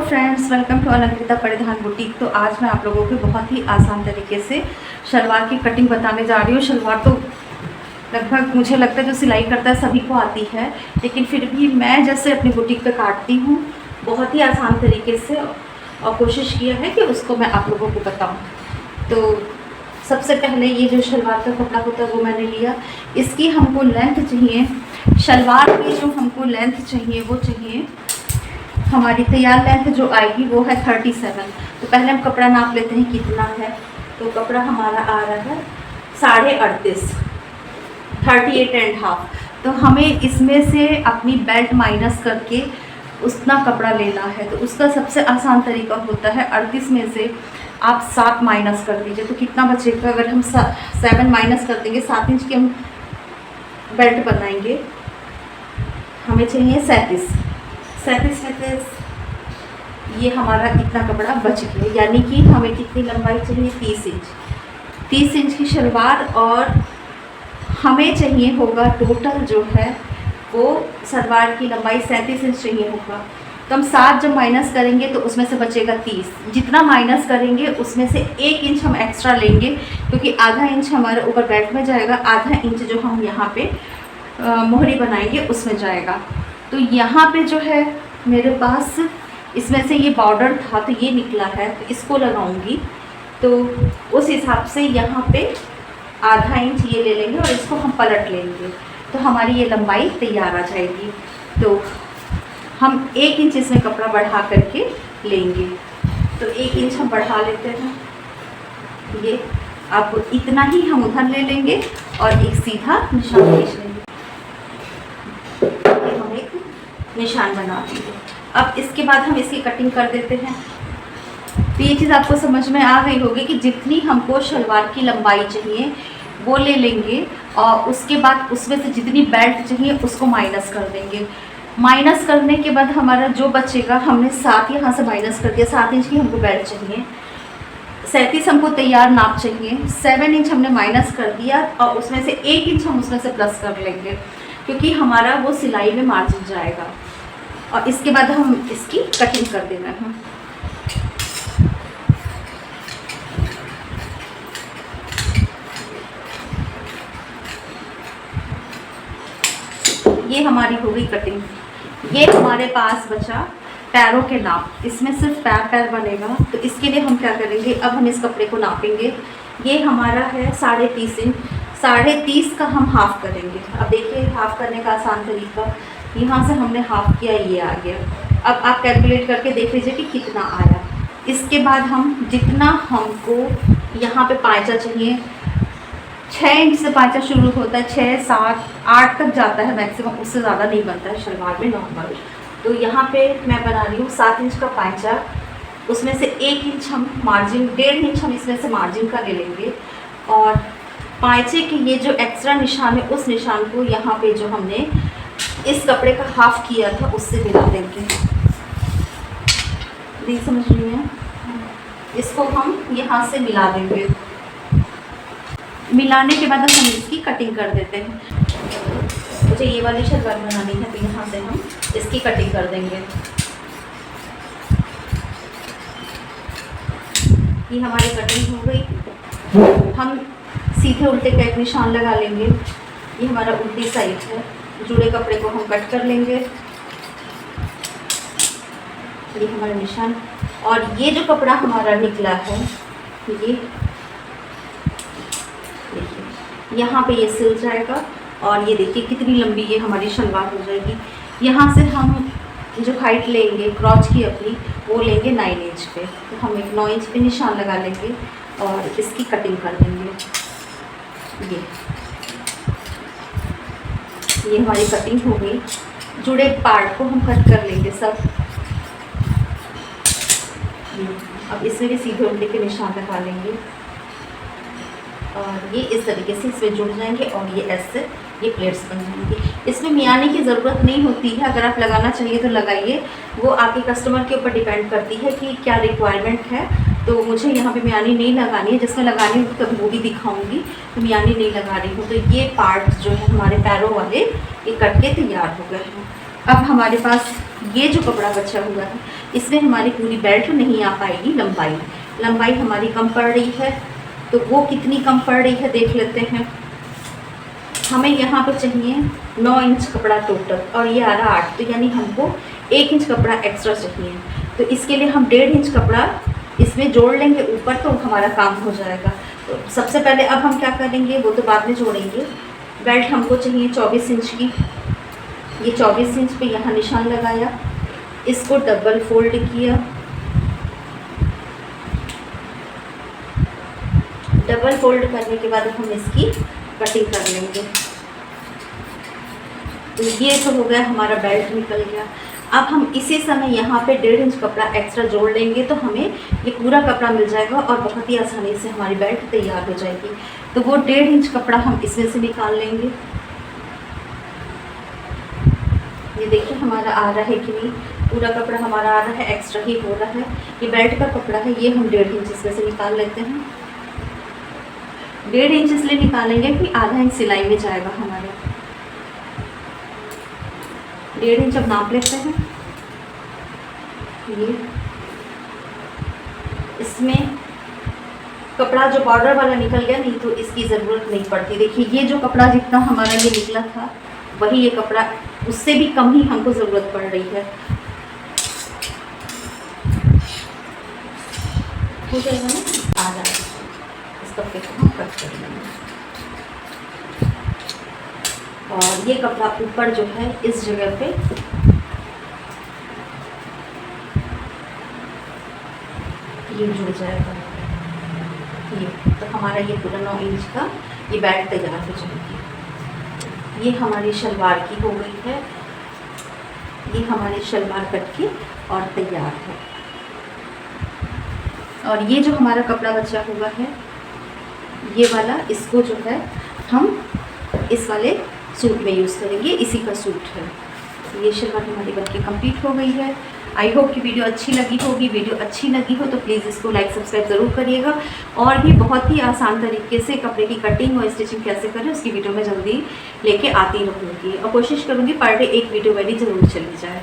Friends, welcome to Alankrita परिधान boutique. तो आज मैं आप लोगों को बहुत ही आसान तरीके से शलवार की कटिंग बताने जा रही हूँ। शलवार तो लगभग मुझे लगता है जो सिलाई करता है सभी को आती है, लेकिन फिर भी मैं जैसे अपनी बुटीक पे काटती हूँ बहुत ही आसान तरीके से, और कोशिश किया है कि उसको मैं आप लोगों को बताऊँ। तो सबसे पहले ये जो शलवार का कपड़ा होता है वो मैंने लिया। इसकी हमको लेंथ चाहिए, शलवार की जो हमको लेंथ चाहिए वो चाहिए, हमारी तैयार लेंथ जो आएगी वो है 37। तो पहले हम कपड़ा नाप लेते हैं कितना है। तो कपड़ा हमारा आ रहा है 38.5, 38.5। तो हमें इसमें से अपनी बेल्ट माइनस करके उतना कपड़ा लेना है। तो उसका सबसे आसान तरीका होता है 38 में से आप 7 माइनस कर दीजिए। तो कितना बचेगा? अगर हम 7 माइनस कर देंगे, 7 इंच की हम बेल्ट बनाएंगे, हमें चाहिए 37 में से ये हमारा इतना कपड़ा बच गया। यानी कि हमें कितनी लंबाई चाहिए? 30 इंच। 30 इंच की शलवार, और हमें चाहिए होगा टोटल जो है वो शलवार की लंबाई 37 इंच चाहिए होगा। तो हम 7 जब माइनस करेंगे तो उसमें से बचेगा 30। जितना माइनस करेंगे उसमें से 1 इंच हम एक्स्ट्रा लेंगे, क्योंकि आधा इंच हमारे ऊपर बेल्ट में जाएगा, आधा इंच जो हम यहाँ पे मोहरी बनाएंगे उसमें जाएगा। तो यहाँ पे जो है मेरे पास इसमें से ये बॉर्डर था तो ये निकला है, तो इसको लगाऊंगी। तो उस हिसाब से यहाँ पे आधा इंच ये ले लेंगे और इसको हम पलट लेंगे, तो हमारी ये लंबाई तैयार आ जाएगी। तो हम 1 इंच इसमें कपड़ा बढ़ा करके लेंगे। तो 1 इंच हम बढ़ा लेते हैं। ये अब इतना ही हम उधर ले लेंगे और एक सीधा निशान खींच लेंगे। हम एक निशान बना देंगे। अब इसके बाद हम इसकी कटिंग कर देते हैं। तो ये चीज़ आपको समझ में आ गई होगी कि जितनी हमको शलवार की लंबाई चाहिए वो ले लेंगे, और उसके बाद उसमें से जितनी बेल्ट चाहिए उसको माइनस कर देंगे। माइनस करने के बाद हमारा जो बचेगा, हमने 7 यहाँ से माइनस कर दिया। 7 इंच की हमको बेल्ट चाहिए, 37 हमको तैयार नाप चाहिए, 7 इंच हमने माइनस कर दिया, और उसमें से 1 इंच हम उसमें से प्लस कर लेंगे, क्योंकि हमारा वो सिलाई में मार्जिन जाएगा। और इसके बाद हम इसकी कटिंग कर देना है। ये हमारी हो गई कटिंग। ये हमारे पास बचा पैरों के नाप। इसमें सिर्फ पैर बनेगा, तो इसके लिए हम क्या करेंगे, अब हम इस कपड़े को नापेंगे। ये हमारा है 30.5 इंच। 30.5 का हम हाफ करेंगे। अब देखिए हाफ करने का आसान तरीका, यहाँ से हमने हाफ किया, ये आ गया। अब आप कैलकुलेट करके देख लीजिए कि कितना आया। इसके बाद हम जितना हमको यहाँ पे पाँचा चाहिए, 6 इंच से पाँचा शुरू होता है, 6, 7, 8 तक जाता है मैक्सिमम, उससे ज़्यादा नहीं बनता है शलवार में नॉर्मल। तो यहाँ पे मैं बना रही हूँ 7 इंच का पाँचा। उसमें से 1 इंच हम मार्जिन, 1.5 इंच हम इसमें से मार्जिन का ले लेंगे, और पाँचे के ये जो एक्स्ट्रा निशान है उस निशान को यहाँ पे जो हमने इस कपड़े का हाफ किया था उससे मिला देंगे। नहीं समझ रही हैं? इसको हम यहाँ से मिला देंगे। मिलाने के बाद हम इसकी कटिंग कर देते हैं। मुझे ये वाली शलवार बनानी है, तो यहाँ से हम इसकी कटिंग कर देंगे। ये हमारी कटिंग हो गई। हम सीधे उल्टे का एक निशान लगा लेंगे। ये हमारा उल्टी साइड है। जुड़े कपड़े को हम कट कर लेंगे। ये हमारा निशान, और ये जो कपड़ा हमारा निकला है, ये देखिए यहाँ पे ये सिल जाएगा, और ये देखिए कितनी लंबी ये हमारी शलवार हो जाएगी। यहाँ से हम जो हाइट लेंगे क्रॉच की अपनी, वो लेंगे 9 इंच पे। तो हम एक 9 इंच पे निशान लगा लेंगे और इसकी कटिंग कर देंगे। ये हमारी कटिंग हो गई। जुड़े पार्ट को हम कट कर लेंगे सब। अब इसमें भी सीधे उल्टे के निशान लगा लेंगे, और ये इस तरीके से इसमें जुड़ जाएंगे, और ये ऐसे ये प्लेट्स बन जाएंगी। इसमें मियाने की ज़रूरत नहीं होती है, अगर आप लगाना चाहिए तो लगाइए। वो आपके कस्टमर के ऊपर डिपेंड करती है कि क्या रिक्वायरमेंट है। तो मुझे यहाँ पे मियानी नहीं लगानी है, जिसमें लगानी है तो वो भी दिखाऊंगी। तो मियानी नहीं लगा रही हूँ। तो ये पार्ट जो है हमारे पैरों वाले, ये कट के तैयार हो गए हैं। अब हमारे पास ये जो कपड़ा बचा हुआ है इसमें हमारी पूरी बेल्ट नहीं आ पाएगी, लंबाई हमारी कम पड़ रही है। तो वो कितनी कम पड़ रही है देख लेते हैं। हमें यहाँ पे चाहिए 9 इंच कपड़ा टोटल और ये आ रहा 8, तो यानी हमको 1 इंच कपड़ा एक्स्ट्रा चाहिए। तो इसके लिए हम 1.5 इंच कपड़ा इसमें जोड़ लेंगे ऊपर, तो हमारा काम हो जाएगा। तो सबसे पहले अब हम क्या करेंगे वो तो बाद में जोड़ेंगे। बेल्ट हमको चाहिए 24 इंच की। ये 24 इंच पे यहाँ निशान लगाया, इसको डबल फोल्ड किया, डबल फोल्ड करने के बाद हम इसकी कटिंग कर लेंगे। तो ये तो हो गया, हमारा बेल्ट निकल गया। अब हम इसी समय यहाँ पे 1.5 इंच कपड़ा एक्स्ट्रा जोड़ लेंगे तो हमें ये पूरा कपड़ा मिल जाएगा और बहुत ही आसानी से हमारी बेल्ट तैयार हो जाएगी। तो वो 1.5 इंच कपड़ा हम इसमें से निकाल लेंगे। ये देखिए हमारा आ रहा है कि नहीं, पूरा कपड़ा हमारा आ रहा है, एक्स्ट्रा ही हो रहा है। ये बेल्ट का कपड़ा है, ये हम 1.5 इंच इसमें से निकाल लेते हैं। 1.5 इंच इसलिए निकालेंगे कि आधा इंच सिलाई में जाएगा हमारे। 1.5 इंच अब नाप लेते हैं। ये इसमें कपड़ा जो बॉर्डर वाला निकल गया, नहीं तो इसकी ज़रूरत नहीं पड़ती। देखिए ये जो कपड़ा जितना हमारा ये निकला था वही ये कपड़ा, उससे भी कम ही हमको ज़रूरत पड़ रही है। हो जाएगा ना, आ रहा है। इस कपड़े को हम कट कर लेंगे और ये कपड़ा ऊपर जो है इस जगह पे ये जुड़ जाएगा। ये तो हमारा ये पूरा 9 इंच का ये बेल्ट तैयार हो जाएगी। ये हमारी शलवार की हो गई है, ये हमारी शलवार कट की और तैयार है। और ये जो हमारा कपड़ा बचा हुआ है ये वाला, इसको जो है हम इस वाले सूट में यूज़ करेंगे, इसी का सूट है। ये शलवार हमारी बनके कंप्लीट हो गई है। आई होप कि वीडियो अच्छी लगी होगी। वीडियो अच्छी लगी हो तो प्लीज़ इसको लाइक सब्सक्राइब ज़रूर करिएगा। और भी बहुत ही आसान तरीके से कपड़े की कटिंग और स्टिचिंग कैसे करें उसकी वीडियो मैं जल्दी लेके आती रहूँगी और कोशिश करूँगी पर डे एक वीडियो मेरी ज़रूर चली जाए।